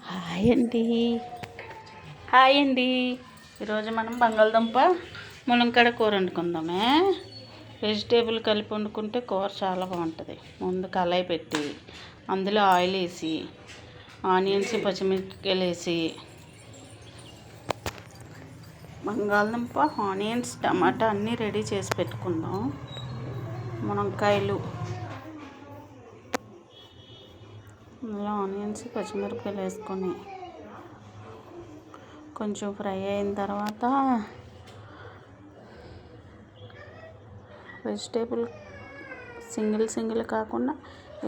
Hi అండి. Hi అండి. ఈరోజు మనం బంగాళదుంప ములంకాడ కూర వండుకుందామే. వెజిటేబుల్ కలిపి వండుకుంటే కూర చాలా బాగుంటుంది. ముందు కళాయి పెట్టి అందులో ఆయిల్ వేసి ఆనియన్స్ పచ్చిమిరపకాయలు వేసి బంగాళదుంప ఆనియన్స్ టమాటా అన్నీ రెడీ చేసి పెట్టుకుందాం. మునక్కాయలు అందులో ఆనియన్స్ పచ్చిమిరపకాయలు వేసుకొని కొంచెం ఫ్రై అయిన తర్వాత వెజిటేబుల్ సింగిల్ కాకుండా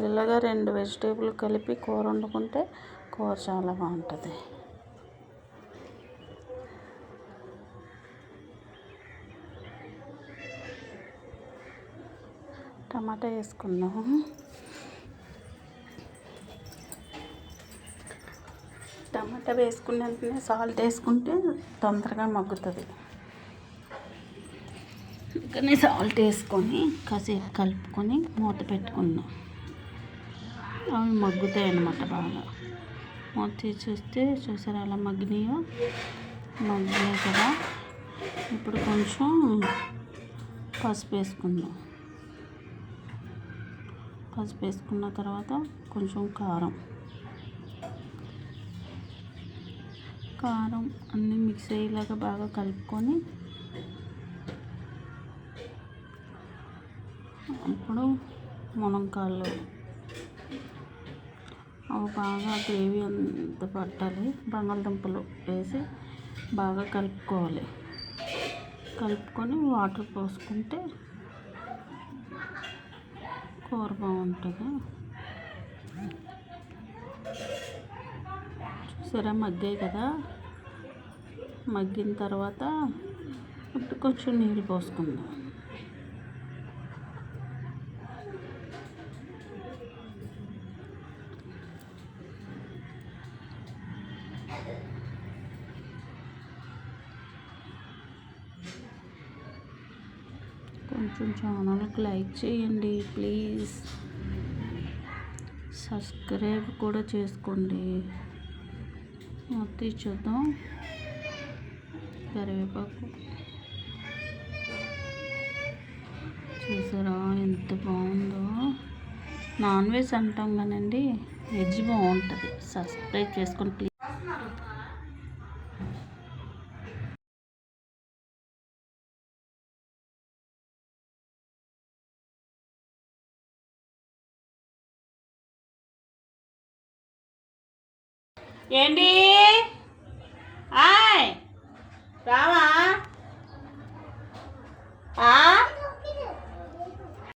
ఇలాగా 2 వెజిటేబుల్ కలిపి కూర వండుకుంటే కూర చాలా బాగుంటుంది. టమాటా వేసుకుందాం. టమాటా వేసుకున్న వెంటనే సాల్ట్ వేసుకుంటే తొందరగా మగ్గుతుంది. కానీ సాల్ట్ వేసుకొని కాసేపు కలుపుకొని మూత పెట్టుకుందాం. అవి మగ్గుతాయి అన్నమాట బాగా. మూత తీసి చూసారా అలా మగ్గినాయి కదా. ఇప్పుడు కొంచెం పసుపు వేసుకుందాం. పసుపు వేసుకున్న తర్వాత కొంచెం కారం అన్నీ మిక్స్ అయ్యేలాగా బాగా కలుపుకొని అప్పుడు మునక్కాయలు అవి బాగా గ్రేవీ అంత పట్టాలి. బంగాళదుంపలు వేసి బాగా కలుపుకొని వాటర్ పోసుకుంటే కూర బాగుంటుంది. చూసారా మగ్గాయి కదా. మగ్గిన తర్వాత ఇప్పుడు కొంచెం నీళ్ళు పోసుకుందాం. కొంచెం ఛానల్కి లైక్ చేయండి ప్లీజ్. సబ్స్క్రైబ్ కూడా చేసుకోండి. మొత్తం చూద్దాం. కరివేపాకు చూసారా ఎంత బాగుందో. నాన్ వెజ్ అంటాం కానండి వెజ్ బాగుంటుంది. సబ్స్క్రైబ్ చేసుకోండి ప్లీజ్. ఏంటి రావా